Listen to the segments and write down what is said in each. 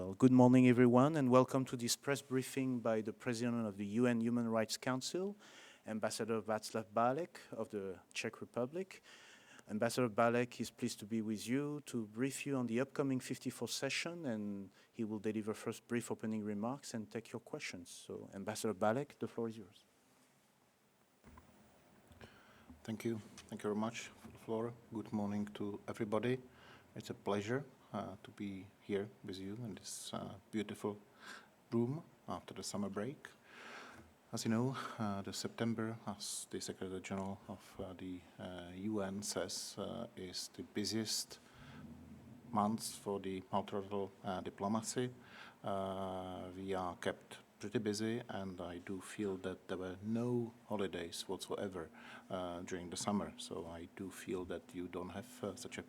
Well, good morning, everyone, and welcome to this press briefing by the President of the UN Human Rights Council, Ambassador Václav Bálek of the Czech Republic. Ambassador Bálek is pleased to be with you to brief you on the upcoming 54th session, and he will deliver first brief opening remarks and take your questions. So, Ambassador Bálek, the floor is yours. Thank you. Thank you very much for the floor. Good morning to everybody. It's a pleasure to be here with you in this beautiful room after the summer break. As you know, the September, as the Secretary General of the UN says, is the busiest months for the multilateral diplomacy. We are kept pretty busy, and I do feel that there were no holidays whatsoever during the summer. So I do feel that you don't have such an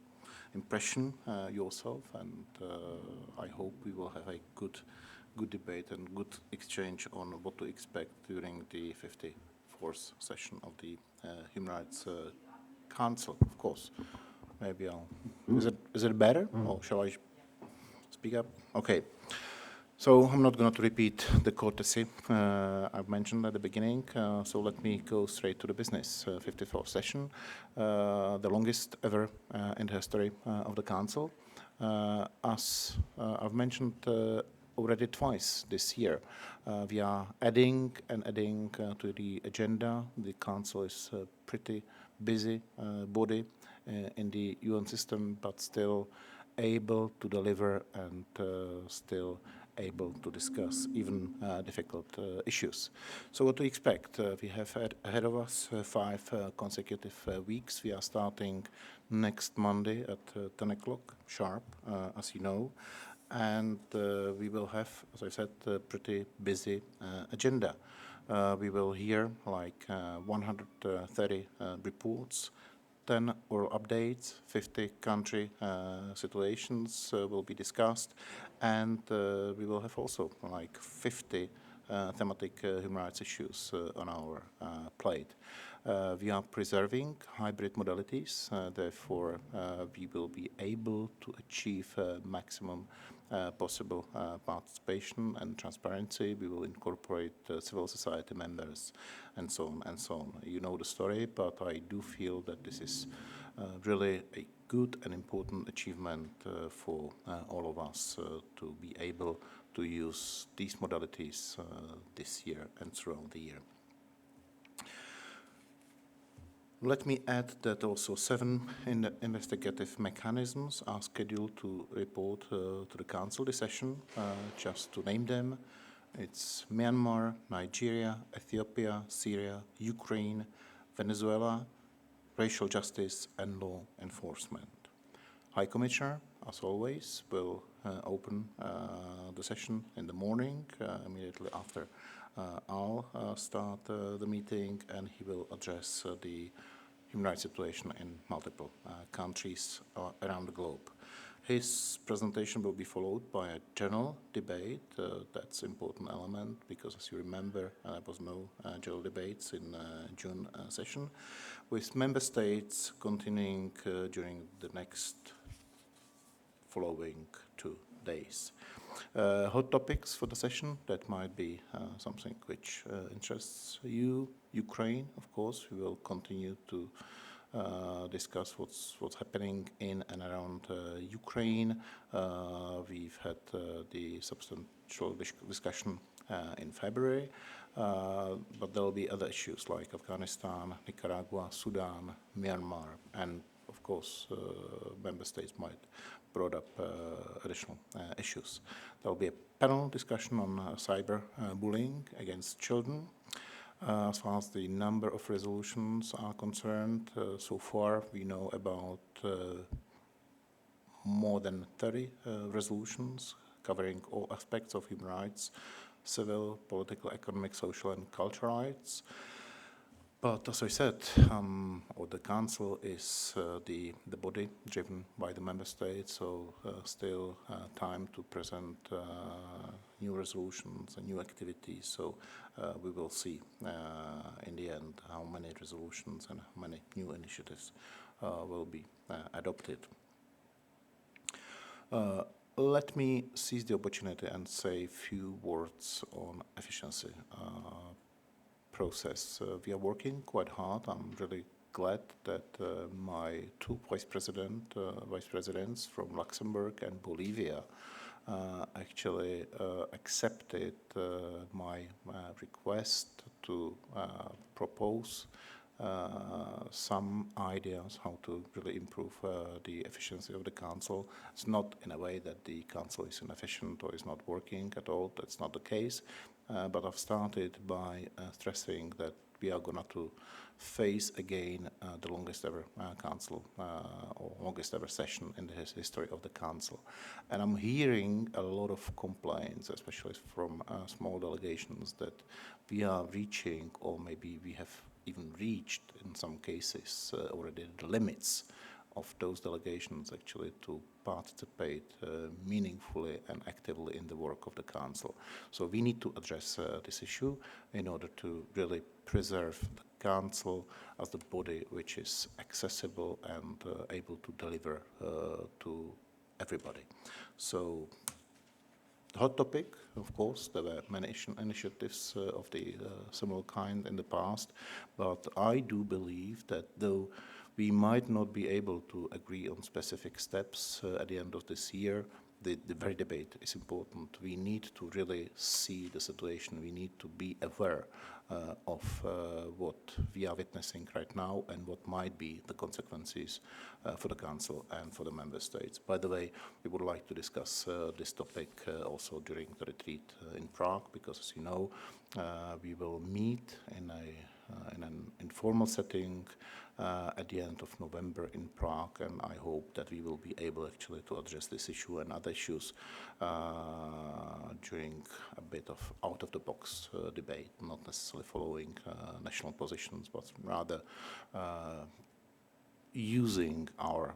impression yourself, and I hope we will have a good debate and good exchange on what to expect during the 54th session of the Human Rights Council, of course. Maybe I'll... Is it better, or shall I speak up? Okay. So I'm not going to repeat the courtesy I've mentioned at the beginning, so let me go straight to the business. 54th session, the longest ever in the history of the Council. As I've mentioned already twice this year, we are adding to the agenda. The Council is a pretty busy body in the UN system, but still able to deliver and still able to discuss even difficult issues. So what to expect? We have ahead of us 5 consecutive weeks. We are starting next Monday at 10 o'clock sharp, as you know. And we will have, as I said, a pretty busy agenda. We will hear like 130 reports, 10 oral updates, 50 country situations will be discussed, and we will have also like 50 thematic human rights issues on our plate. We are preserving hybrid modalities, therefore we will be able to achieve maximum possible participation and transparency. We will incorporate civil society members and so on and so on. You know the story, but I do feel that this is really a good and important achievement for all of us to be able to use these modalities this year and throughout the year. Let me add that also 7 investigative mechanisms are scheduled to report to the Council this session, just to name them. It's Myanmar, Nigeria, Ethiopia, Syria, Ukraine, Venezuela, racial justice and law enforcement. High Commissioner, as always, will open the session in the morning, immediately after I'll start the meeting, and he will address the human rights situation in multiple countries around the globe. His presentation will be followed by a general debate. That's an important element because, as you remember, there was no general debates in June session, with member states continuing during the next following 2 days. Hot topics for the session, that might be something which interests you. Ukraine, of course, we will continue to discuss what's happening in and around Ukraine. We've had the substantial discussion in February, but there will be other issues like Afghanistan, Nicaragua, Sudan, Myanmar, and of course member states might brought up additional issues. There will be a panel discussion on cyber bullying against children. As far as the number of resolutions are concerned, so far we know about more than 30 resolutions covering all aspects of human rights, civil, political, economic, social and cultural rights. But as I said, the Council is the body driven by the Member States, so still time to present new resolutions and new activities. So we will see in the end how many resolutions and how many new initiatives will be adopted. let me seize the opportunity and say a few words on efficiency process. We are working quite hard. I'm really glad that my two vice presidents from Luxembourg and Bolivia actually accepted my request to propose some ideas how to really improve the efficiency of the council. It's not in a way that the council is inefficient or is not working at all. That's not the case. But I've started by stressing that we are going to face again the longest ever council or longest ever session in the history of the council. And I'm hearing a lot of complaints, especially from small delegations, that we are reaching, or maybe we have even reached in some cases already the limits of those delegations actually to participate meaningfully and actively in the work of the council. So we need to address this issue in order to really preserve the council as the body which is accessible and able to deliver to everybody. So the hot topic, of course, there were many initiatives of the similar kind in the past, but I do believe that though we might not be able to agree on specific steps at the end of this year, the very debate is important. We need to really see the situation. We need to be aware of what we are witnessing right now and what might be the consequences for the Council and for the Member States. By the way, we would like to discuss this topic also during the retreat in Prague, because as you know, we will meet in an informal setting at the end of November in Prague, and I hope that we will be able actually to address this issue and other issues during a bit of out-of-the-box debate, not necessarily following national positions, but rather using our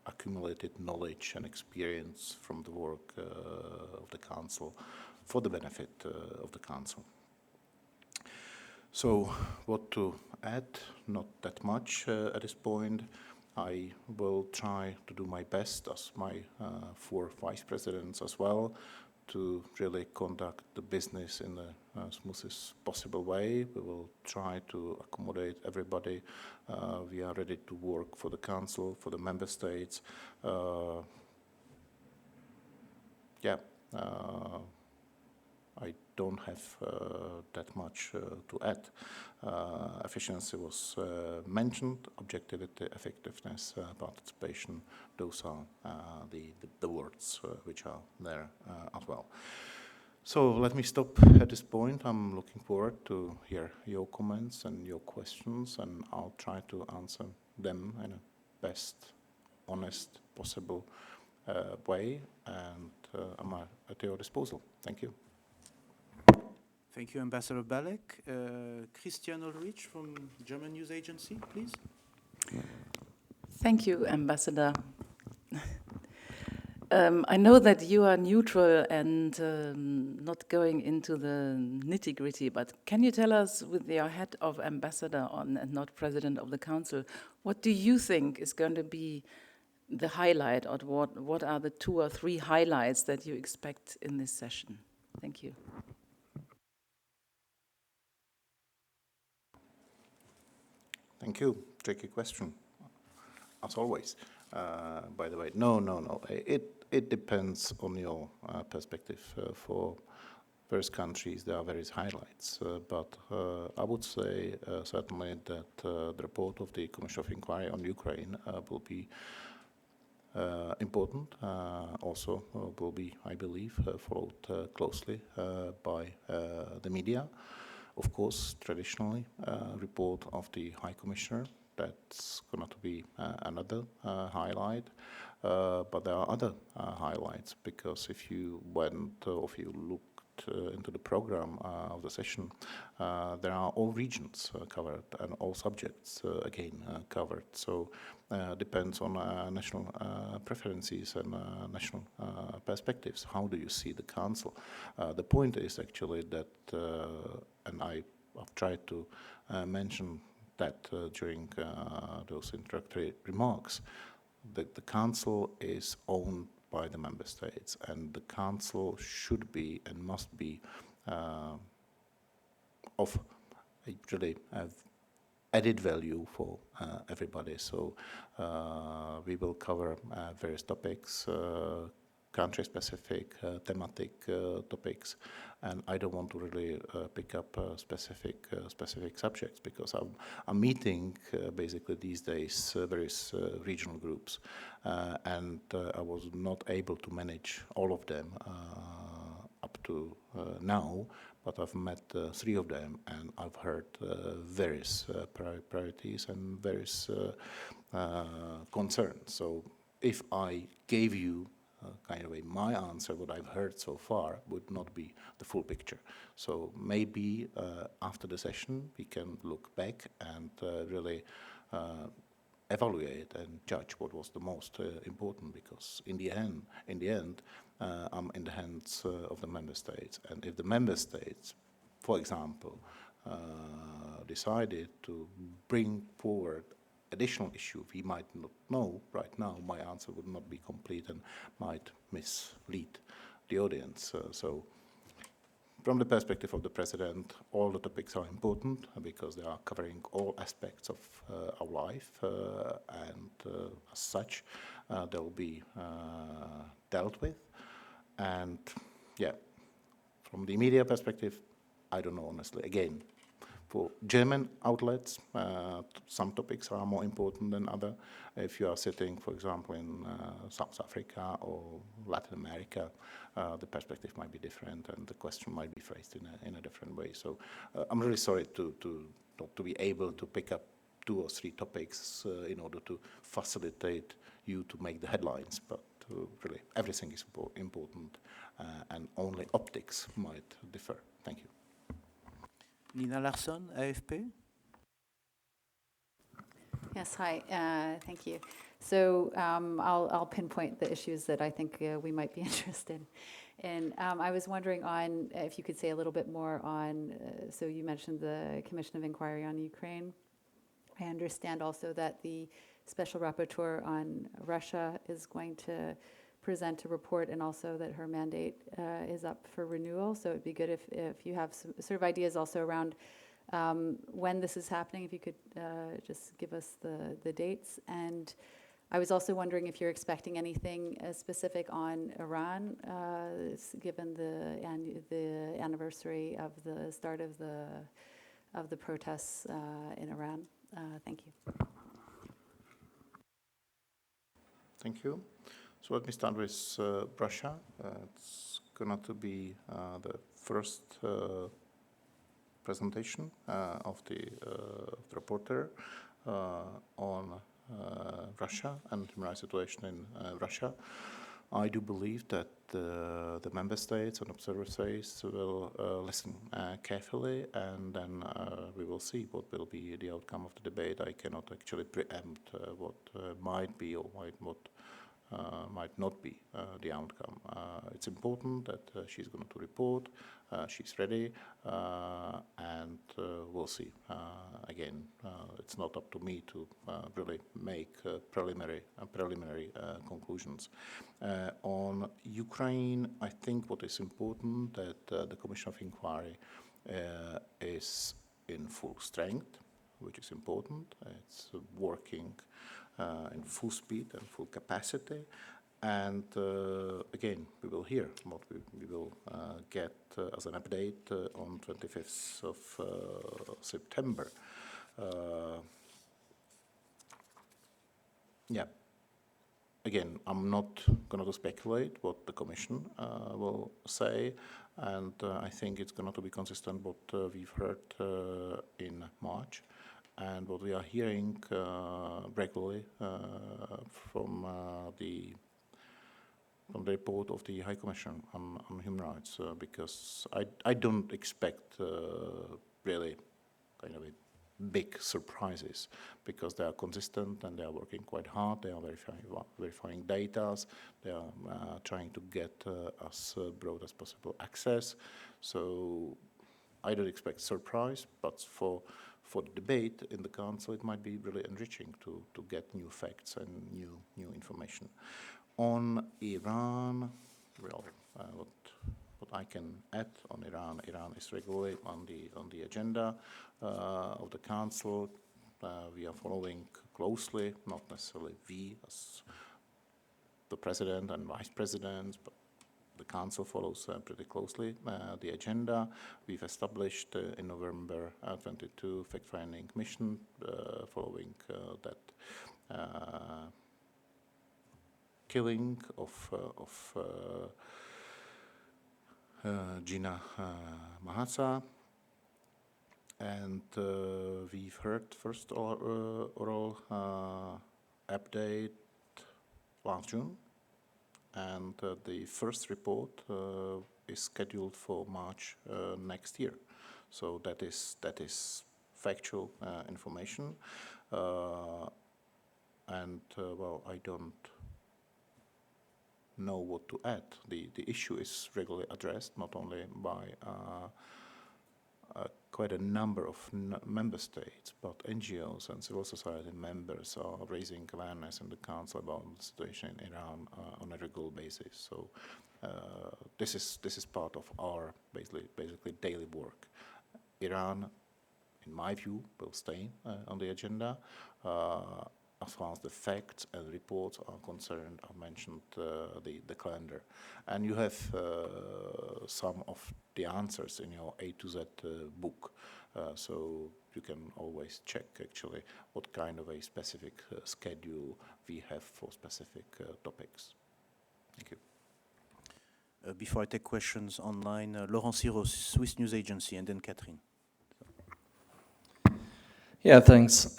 accumulated knowledge and experience from the work of the Council for the benefit of the Council. So what to add? Not that much at this point. I will try to do my best as my four vice presidents as well to really conduct the business in the smoothest possible way. We will try to accommodate everybody. We are ready to work for the Council, for the Member States. I don't have that much to add. Efficiency was mentioned, objectivity, effectiveness, participation, those are the words which are there as well. So let me stop at this point. I'm looking forward to hear your comments and your questions, and I'll try to answer them in a best, honest possible way, and I'm at your disposal. Thank you. Thank you, Ambassador Balek. Christian Ulrich from German News Agency, please. Thank you, Ambassador. I know that you are neutral and not going into the nitty-gritty, but can you tell us, with your hat of ambassador on and not president of the council, what do you think is going to be the highlight, or what are the 2 or 3 highlights that you expect in this session? Thank you. Thank you. Tricky question, as always. By the way, no. It depends on your perspective. For various countries, there are various highlights. But I would say certainly that the report of the Commission of Inquiry on Ukraine will be important. Also will be, I believe, followed closely by the media. Of course, traditionally, report of the High Commissioner, that's going to be another highlight. But there are other highlights, because if you went or if you looked into the program of the session, there are all regions covered and all subjects again covered. So depends on national preferences and national perspectives. How do you see the Council? The point is actually that, and I've tried to mention that during those introductory remarks, that the Council is owned by the member states, and the Council should be and must be of really added value for everybody. So we will cover various topics, country-specific, thematic topics, and I don't want to really pick up specific subjects because I'm meeting basically these days various regional groups, and I was not able to manage all of them up to now, but I've met 3 of them, and I've heard various priorities and various concerns. So if I gave you kind of my answer, what I've heard so far would not be the full picture. So maybe after the session we can look back and really evaluate and judge what was the most important, because in the end, I'm in the hands of the member states. And if the member states, for example, decided to bring forward additional issue we might not know right now, my answer would not be complete and might mislead the audience. So from the perspective of the President, all the topics are important because they are covering all aspects of our life, and as such, they will be dealt with. And yeah, from the media perspective, I don't know honestly. Again, for German outlets, some topics are more important than other. If you are sitting, for example, in South Africa or Latin America, the perspective might be different and the question might be phrased in a different way. So I'm really sorry to not to be able to pick up 2 or 3 topics in order to facilitate you to make the headlines, but really everything is important, and only optics might differ. Thank you. Nina Larsson, AFP. Yes, hi, thank you. So I'll pinpoint the issues that I think we might be interested in. I was wondering on if you could say a little bit more on, so you mentioned the Commission of Inquiry on Ukraine. I understand also that the Special Rapporteur on Russia is going to present a report, and also that her mandate is up for renewal. So it'd be good if you have some sort of ideas also around when this is happening, if you could just give us the dates. And I was also wondering if you're expecting anything specific on Iran, given the anniversary of the start of the protests in Iran. Thank you. Thank you. So let me start with Russia. It's going to be the first presentation of the reporter on Russia and human rights situation in Russia. I do believe that the member states and observer states will listen carefully, and then we will see what will be the outcome of the debate. I cannot actually preempt what might be or might not be the outcome. It's important that she's going to report, she's ready, and we'll see. Again, it's not up to me to really make preliminary conclusions. On Ukraine, I think what is important that the Commission of Inquiry is in full strength, which is important. It's working in full speed and full capacity, and again we will hear what we will get as an update on 25th of September. Yeah, again, I'm not going to speculate what the Commission will say, and I think it's going to be consistent what we've heard in March. And what we are hearing regularly from the report of the High Commission on Human Rights, because I don't expect really kind of big surprises, because they are consistent and they are working quite hard. They are verifying data. They are trying to get as broad as possible access. So I don't expect surprise, but for the debate in the Council, it might be really enriching to get new facts and new information. On Iran, well, what I can add on Iran, Iran is regularly on the agenda of the Council. We are following closely, not necessarily we as the President and Vice Presidents, but the Council follows pretty closely the agenda. We've established in November 22 fact-finding mission following that killing of Gina Mahasa. And we've heard first oral update last June, and the first report is scheduled for March next year. So that is factual information, and well, I don't know what to add. The issue is regularly addressed, not only by quite a number of member states, but NGOs and civil society members are raising awareness in the Council about the situation in Iran on a regular basis. So this is part of our basically daily work. Iran, in my view, will stay on the agenda. As far as the facts and reports are concerned, I mentioned the calendar. And you have some of the answers in your A to Z book. So you can always check actually what kind of a specific schedule we have for specific topics. Thank you. Before I take questions online, Laurent Siros, Swiss News Agency, and then Catherine. Yeah, thanks.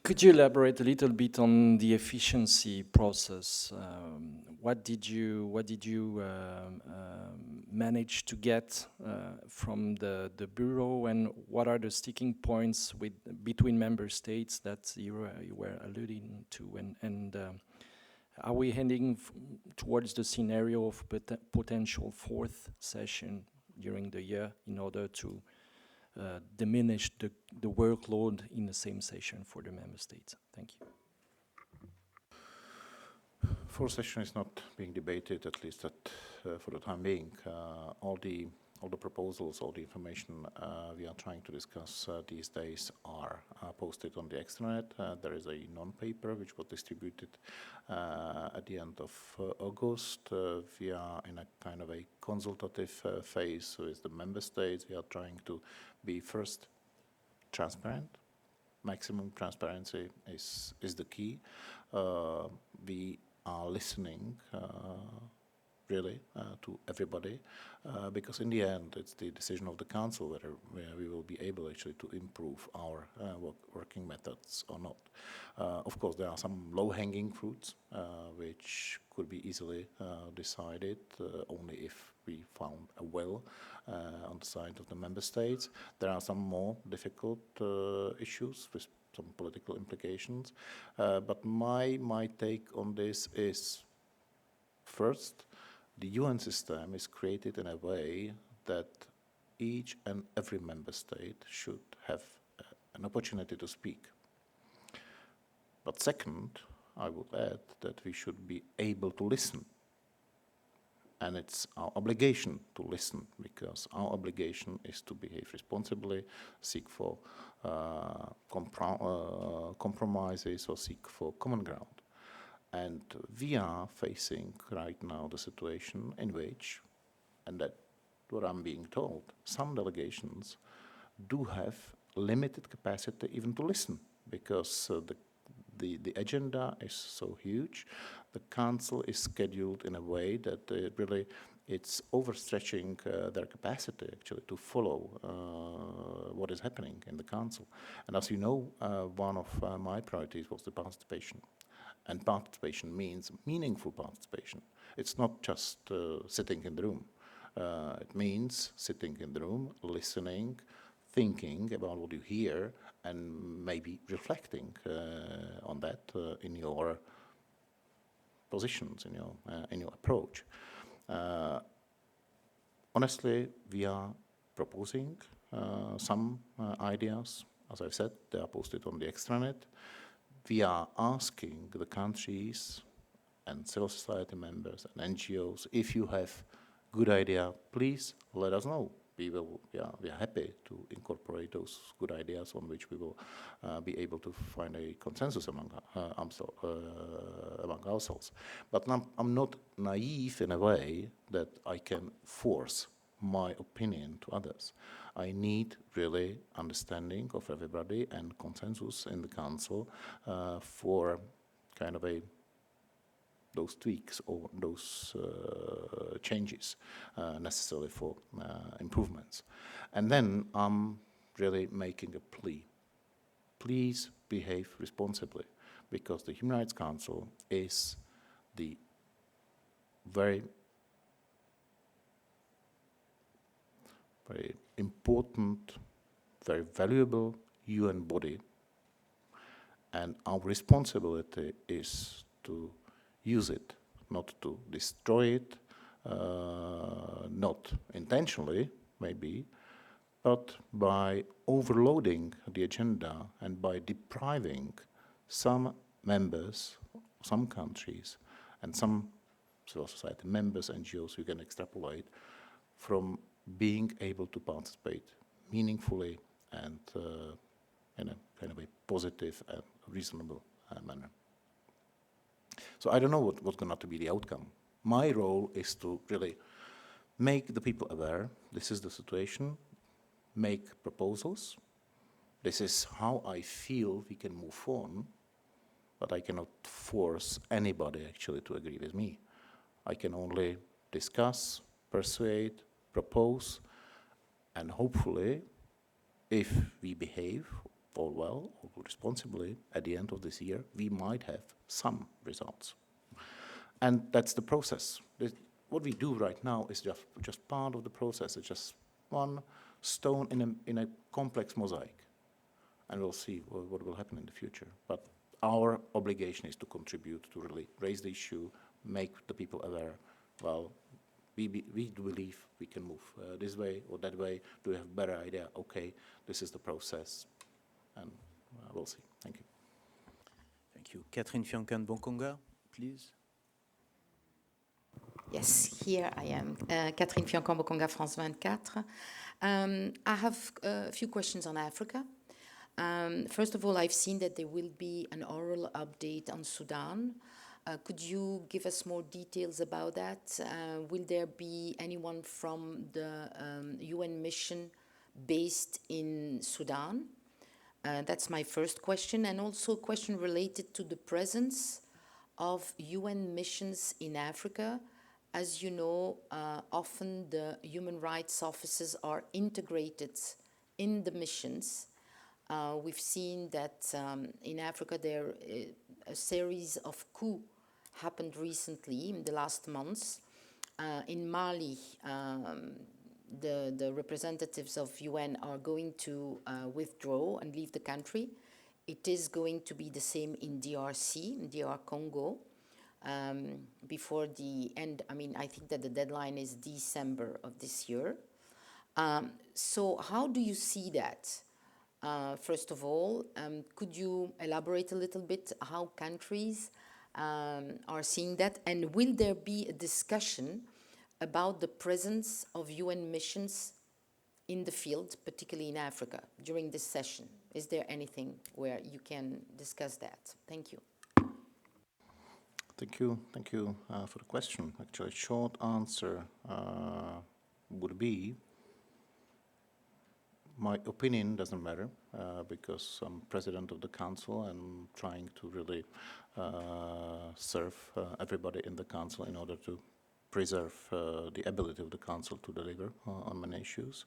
Could you elaborate a little bit on the efficiency process? What did you manage to get from the bureau, and what are the sticking points between member states that you were alluding to? And are we heading towards the scenario of potential fourth session during the year in order to diminish the workload in the same session for the member states? Thank you. Fourth session is not being debated, at least for the time being. All the proposals, all the information we are trying to discuss these days are posted on the extranet. There is a non-paper which was distributed at the end of August. We are in a kind of a consultative phase with the member states. We are trying to be first transparent. Maximum transparency is the key. We are listening really to everybody, because in the end it's the decision of the Council whether we will be able actually to improve our working methods or not. Of course, there are some low-hanging fruits which could be easily decided only if we found a will on the side of the member states. There are some more difficult issues with some political implications, but my take on this is, first, the UN system is created in a way that each and every member state should have an opportunity to speak. But second, I would add that we should be able to listen. And it's our obligation to listen, because our obligation is to behave responsibly, seek for compromises or seek for common ground. And we are facing right now the situation in which, and that's what I'm being told, some delegations do have limited capacity even to listen, because the agenda is so huge. The Council is scheduled in a way that really it's overstretching their capacity actually to follow what is happening in the Council. And as you know, one of my priorities was the participation. And participation means meaningful participation. It's not just sitting in the room. It means sitting in the room, listening, thinking about what you hear, and maybe reflecting on that in your positions, in your approach. Honestly, we are proposing some ideas. As I've said, they are posted on the extranet. We are asking the countries and civil society members and NGOs. If you have good idea, please let us know. We are happy to incorporate those good ideas on which we will be able to find a consensus among ourselves. But I'm not naive in a way that I can force my opinion to others. I need really understanding of everybody and consensus in the council for kind of those tweaks or those changes necessary for improvements. And then I'm really making a plea. Please behave responsibly, because the Human Rights Council is the very important, very valuable UN body, and our responsibility is to use it, not to destroy it, not intentionally, maybe, but by overloading the agenda and by depriving some members, some countries, and some civil society members, NGOs, you can extrapolate, from being able to participate meaningfully and in a kind of a positive and reasonable manner. So I don't know what's going to be the outcome. My role is to really make the people aware, this is the situation, make proposals, this is how I feel we can move on, but I cannot force anybody actually to agree with me. I can only discuss, persuade, propose, and hopefully, if we behave all well or responsibly at the end of this year, we might have some results. And that's the process. What we do right now is just part of the process. It's just one stone in a complex mosaic. And we'll see what will happen in the future. But our obligation is to contribute, to really raise the issue, make the people aware. Well, we do believe we can move this way or that way. Do we have a better idea? Okay, this is the process. And we'll see. Thank you. Thank you. Catherine Fiancan-Bonkonga, please. Yes, here I am. Catherine Fiancan-Bonkonga, France 24. I have a few questions on Africa. First of all, I've seen that there will be an oral update on Sudan. Could you give us more details about that? Will there be anyone from the UN mission based in Sudan? That's my first question. And also a question related to the presence of UN missions in Africa. As you know, often the human rights officers are integrated in the missions. We've seen that in Africa there a series of coups happened recently in the last months. In Mali, the representatives of UN are going to withdraw and leave the country. It is going to be the same in DRC, in DR Congo, before the end. I mean, I think that the deadline is December of this year. So how do you see that? First of all, could you elaborate a little bit how countries are seeing that? And will there be a discussion about the presence of UN missions in the field, particularly in Africa, during this session? Is there anything where you can discuss that? Thank you. Thank you for the question. Actually, short answer would be, my opinion doesn't matter because I'm president of the council and trying to really serve everybody in the council in order to preserve the ability of the council to deliver on many issues.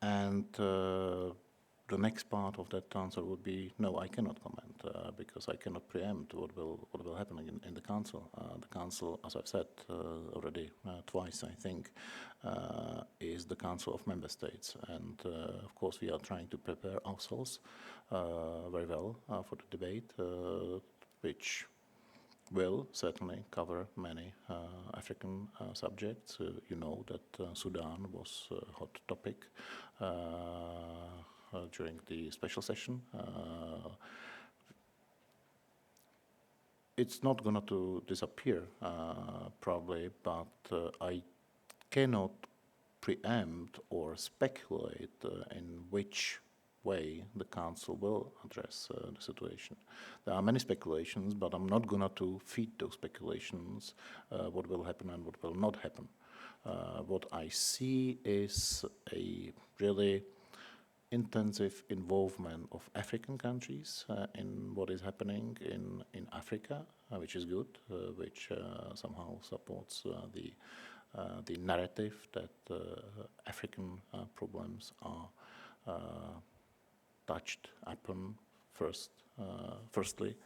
And the next part of that answer would be, no, I cannot comment because I cannot preempt what will happen in the council. The council, as I've said already twice, I think, is the council of member states. And of course, we are trying to prepare ourselves very well for the debate, which will certainly cover many African subjects. You know that Sudan was a hot topic during the special session. it's not going to disappear, probably, but I cannot preempt or speculate in which way the Council will address the situation. There are many speculations, but I'm not going to feed those speculations what will happen and what will not happen. What I see is a really intensive involvement of African countries in what is happening in Africa, which is good, which somehow supports the narrative that African problems are touched upon firstly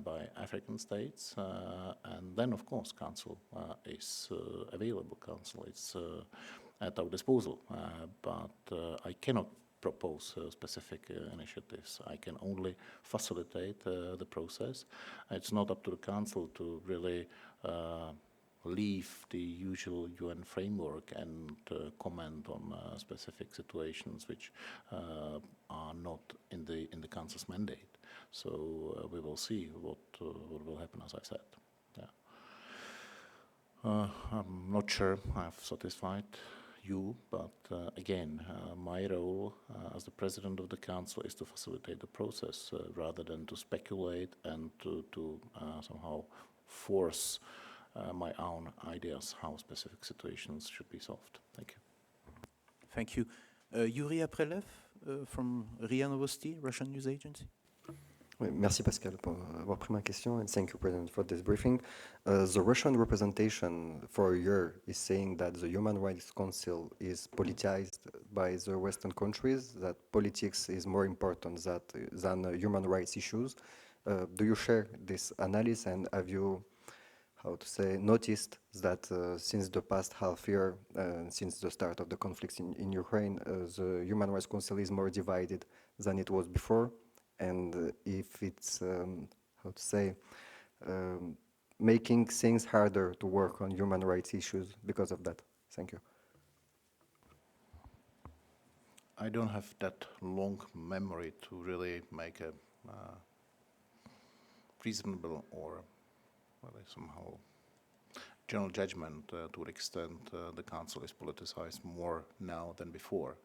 by African states, and then of course Council is available. Council is at our disposal, but I cannot propose specific initiatives. I can only facilitate the process. It's not up to the Council to really leave the usual UN framework and comment on specific situations which are not in the Council's mandate. So we will see what will happen, as I said. Yeah. I'm not sure I've satisfied you, but again, my role as the President of the Council is to facilitate the process rather than to speculate and to somehow force my own ideas how specific situations should be solved. Thank you. Thank you. Yuri Aprelev from RIA Novosti, Russian news agency. Oui, merci Pascal pour avoir pris ma question, and thank you, President, for this briefing. The Russian representation for a year is saying that the Human Rights Council is politicized by the Western countries, that politics is more important than human rights issues. Do you share this analysis, and have you, noticed that since the past half year, since the start of the conflicts in Ukraine, the Human Rights Council is more divided than it was before? And if it's, making things harder to work on human rights issues because of that. Thank you. I don't have that long memory to really make a reasonable or somehow general judgment to what extent the Council is politicized more now than before.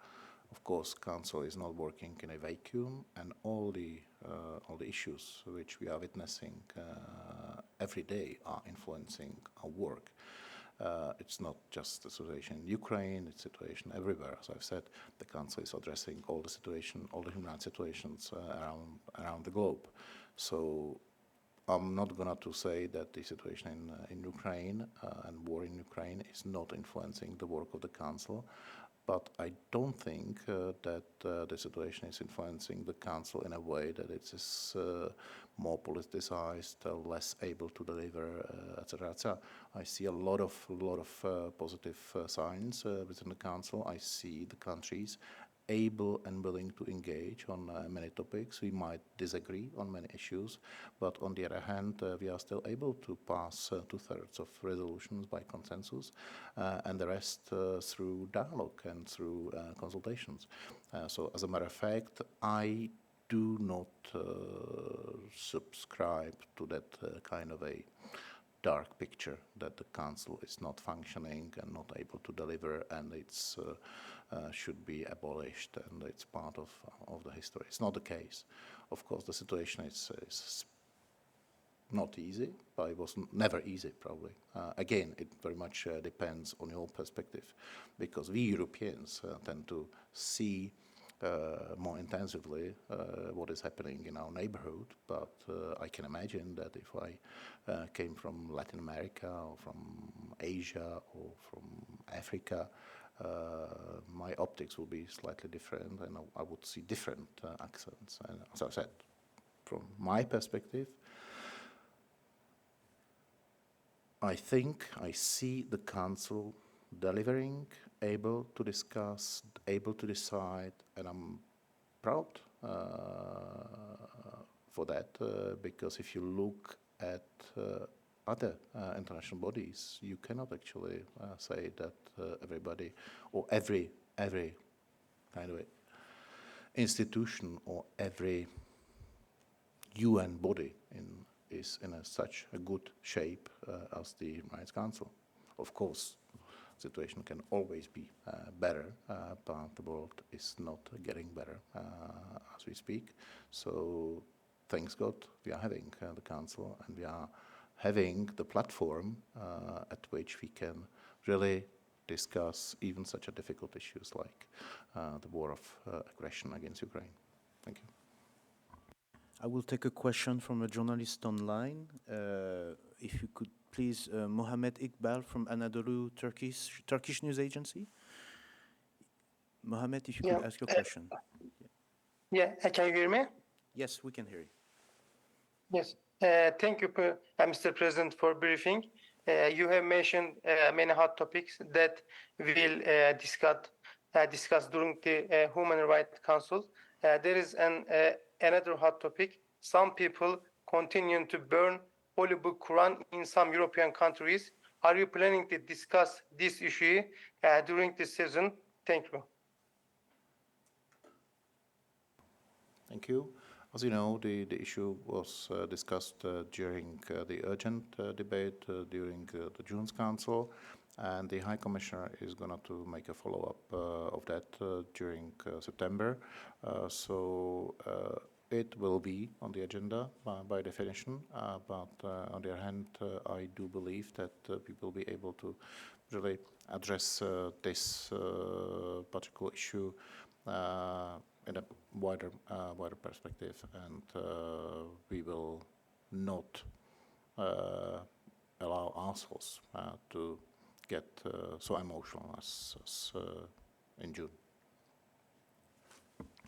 Of course, Council is not working in a vacuum, and all the issues which we are witnessing every day are influencing our work. It's not just the situation in Ukraine; it's situation everywhere. As I've said, the Council is addressing all the human rights situations around the globe. So I'm not going to say that the situation in Ukraine and war in Ukraine is not influencing the work of the Council. But I don't think that the situation is influencing the Council in a way that it is more politicized, less able to deliver, etc., etc. I see a lot of positive signs within the Council. I see the countries able and willing to engage on many topics. We might disagree on many issues, but on the other hand, we are still able to pass 2/3 of resolutions by consensus, and the rest through dialogue and through consultations. So as a matter of fact, I do not subscribe to that kind of a dark picture that the Council is not functioning and not able to deliver, and it's should be abolished and it's part of the history. It's not the case. Of course, the situation is not easy, but it was never easy, probably. Again, it very much depends on your perspective, because we Europeans tend to see more intensively what is happening in our neighborhood, but I can imagine that if I came from Latin America or from Asia or from Africa, my optics will be slightly different, and I would see different accents. And as I said, from my perspective, I think I see the Council delivering, able to discuss, able to decide, and I'm proud for that, because if you look at other international bodies, you cannot actually say that everybody or every kind of institution or every UN body in is in such a good shape as the Human Rights Council. Of course, situation can always be better, but the world is not getting better as we speak. So thanks God we are having the Council, and we are having the platform at which we can really discuss even such a difficult issues like the war of aggression against Ukraine. Thank you. I will take a question from a journalist online. If you could please, Mohamed Iqbal from Anadolu Turkish news agency. Mohamed, if you could ask your question. Can you hear me? Yes, we can hear you. Yes. Thank you, Mr. President, for briefing. You have mentioned many hot topics that we'll discuss during the Human Rights Council. There is another hot topic. Some people continue to burn Holy Book Quran in some European countries. Are you planning to discuss this issue during this season? Thank you. Thank you. As you know, the issue was discussed during the urgent debate during the June's Council, and the High Commissioner is going to make a follow-up of that during September. So it will be on the agenda by definition, but on the other hand, I do believe that we will be able to really address this particular issue in a wider perspective, and we will not allow ourselves to get so emotional as in June.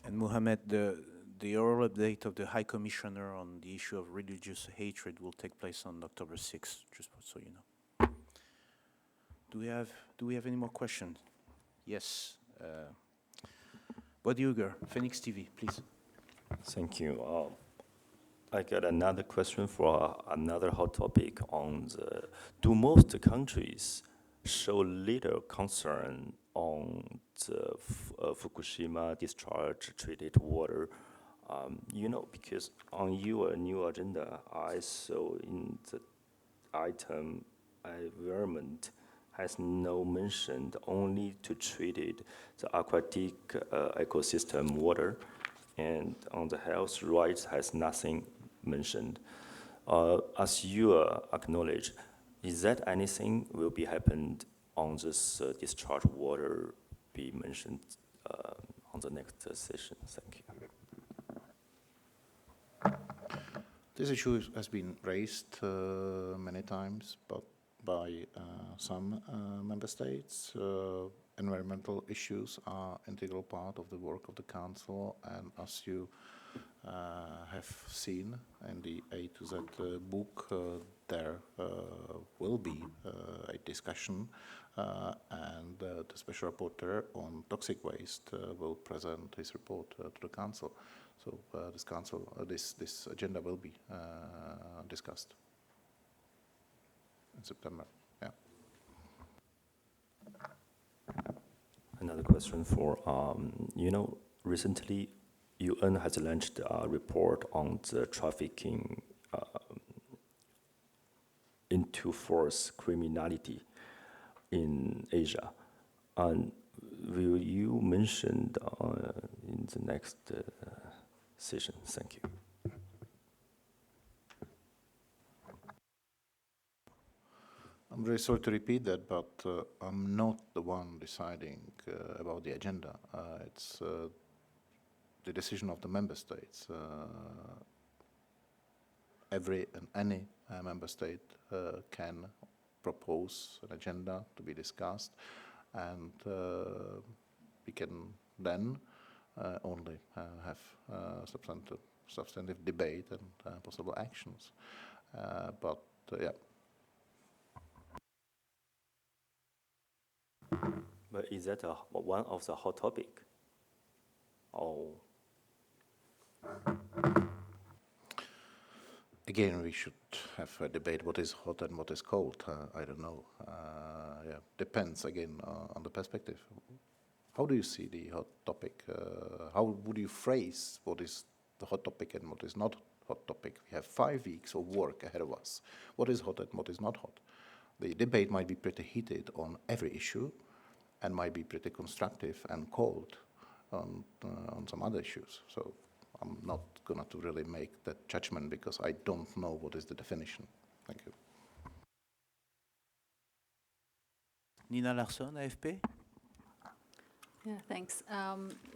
And Mohamed, the oral update of the High Commissioner on the issue of religious hatred will take place on October 6th, just so you know. Do we have any more questions? Yes. Bodi Uger, Phoenix TV, please. Thank you. I got another question for another hot topic on the, do most countries show little concern on the Fukushima discharge treated water? You know, because on your new agenda, I saw in the item environment has no mentioned, only to treated the aquatic ecosystem water, and on the health rights has nothing mentioned. As you acknowledge, is that anything will be happened on this discharge water be mentioned on the next session? Thank you. This issue has been raised many times, but by some member states. Environmental issues are integral part of the work of the Council, and as you have seen in the A to Z book, there will be a discussion, and the Special Rapporteur on toxic waste will present his report to the Council. So this agenda will be discussed in September. Yeah. Another question for, you know, recently UN has launched a report on the trafficking into force criminality in Asia. And will you mention in the next session? Thank you. I'm very sorry to repeat that, but I'm not the one deciding about the agenda. It's the decision of the member states. Every and any member state can propose an agenda to be discussed, and we can then only have substantive debate and possible actions. But yeah. But is that one of the hot topic? Oh. Again, we should have a debate what is hot and what is cold. I don't know. Yeah, depends again on the perspective. How do you see the hot topic? How would you phrase what is the hot topic and what is not hot topic. We have 5 weeks of work ahead of us. What is hot and what is not hot? The debate might be pretty heated on every issue and might be pretty constructive and cold on some other issues. So I'm not going to really make that judgment because I don't know what is the definition. Thank you. Nina Larsson, AFP. Yeah, thanks.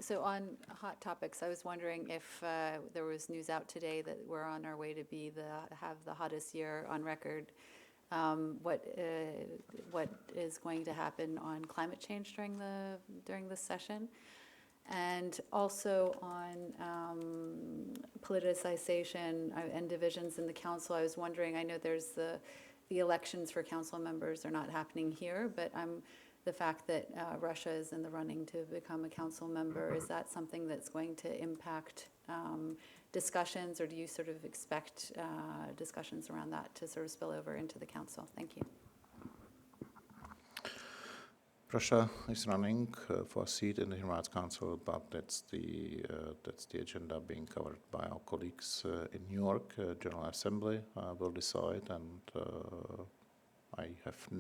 So on hot topics, I was wondering if there was news out today that we're on our way to have the hottest year on record. What is going to happen on climate change during this session, and also on politicization and divisions in the council? I was wondering. I know there's the elections for council members are not happening here, but the fact that Russia is in the running to become a council member, is that something that's going to impact discussions, or do you sort of expect discussions around that to sort of spill over into the council? Thank you. Russia is running for a seat in the Human Rights Council, but that's the agenda being covered by our colleagues in New York. General Assembly will decide, and I have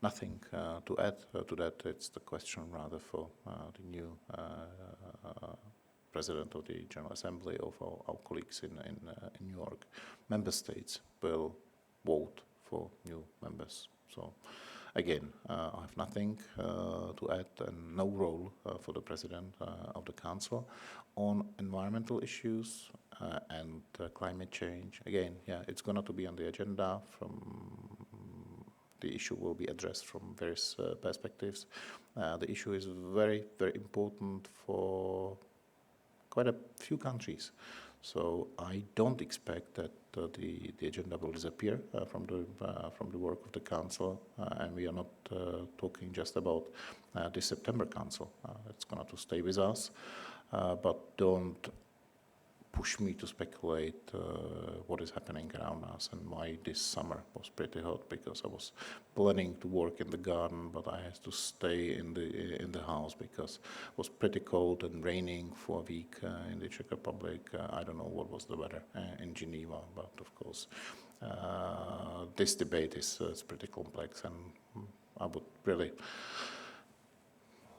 nothing to add to that. It's the question rather for the new President of the General Assembly of our colleagues in New York. Member states will vote for new members. So again, I have nothing to add and no role for the President of the Council. On environmental issues and climate change, again, yeah, it's going to be on the agenda. The issue will be addressed from various perspectives. The issue is very, very important for quite a few countries. So I don't expect that the agenda will disappear from the work of the Council, and we are not talking just about the September Council. It's going to stay with us, but don't push me to speculate what is happening around us and why this summer was pretty hot, because I was planning to work in the garden, but I had to stay in the house because it was pretty cold and raining for a week in the Czech Republic. I don't know what was the weather in Geneva, but of course this debate is pretty complex, and I would really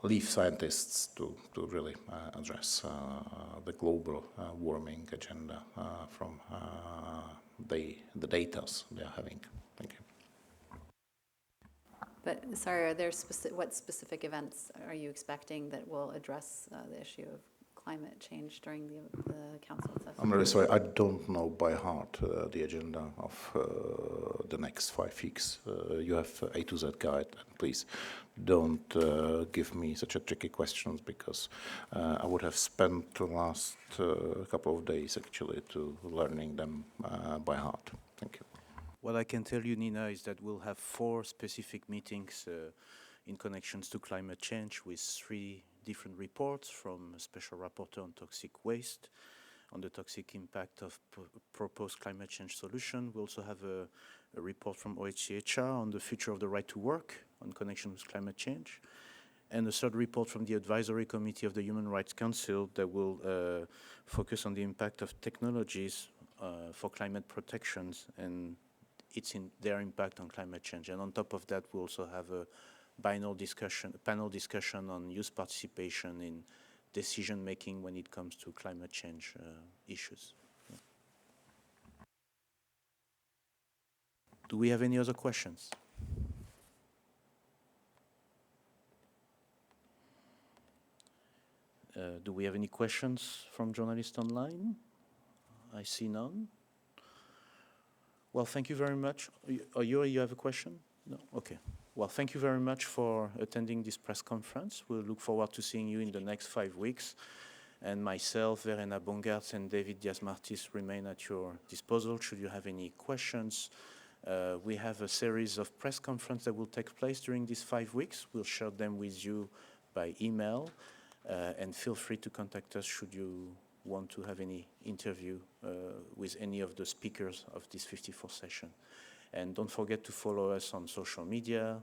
leave scientists to really address the global warming agenda from the data they are having. Thank you. But sorry, are there what specific events are you expecting that will address the issue of climate change during the council session? I'm really sorry, I don't know by heart the agenda of the next 5 weeks. You have A to Z guide, and please don't give me such a tricky questions, because I would have spent the last couple of days actually to learning them by heart. Thank you. What I can tell you, Nina, is that we'll have 4 specific meetings in connections to climate change, with 3 different reports from a special rapporteur on toxic waste, on the toxic impact of proposed climate change solution. We also have a report from OHCHR on the future of the right to work on connection with climate change, and a third report from the Advisory Committee of the Human Rights Council that will focus on the impact of technologies for climate protections and their impact on climate change. And on top of that, we also have a panel discussion on youth participation in decision making when it comes to climate change issues. Yeah. Do we have any other questions? Do we have any questions from journalists online? I see none. Well, thank you very much. You have a question? No? Okay. Well, thank you very much for attending this press conference. We'll look forward to seeing you in the next 5 weeks. And myself, Verena Bongartz, and David Diaz-Martis remain at your disposal should you have any questions. We have a series of press conferences that will take place during these 5 weeks. We'll share them with you by email. And feel free to contact us should you want to have any interview with any of the speakers of this 54th session. And don't forget to follow us on social media.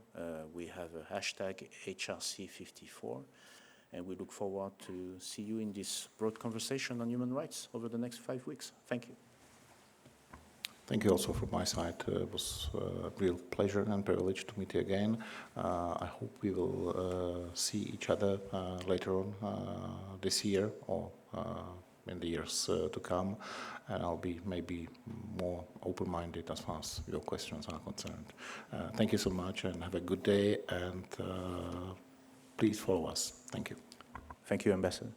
We have a hashtag HRC54. And we look forward to see you in this broad conversation on human rights over the next 5 weeks. Thank you. Thank you also from my side. It was a real pleasure and privilege to meet you again. I hope we will see each other later on this year or in the years to come. And I'll be maybe more open-minded as far as your questions are concerned. Thank you so much and have a good day. And please follow us. Thank you. Thank you, Ambassador.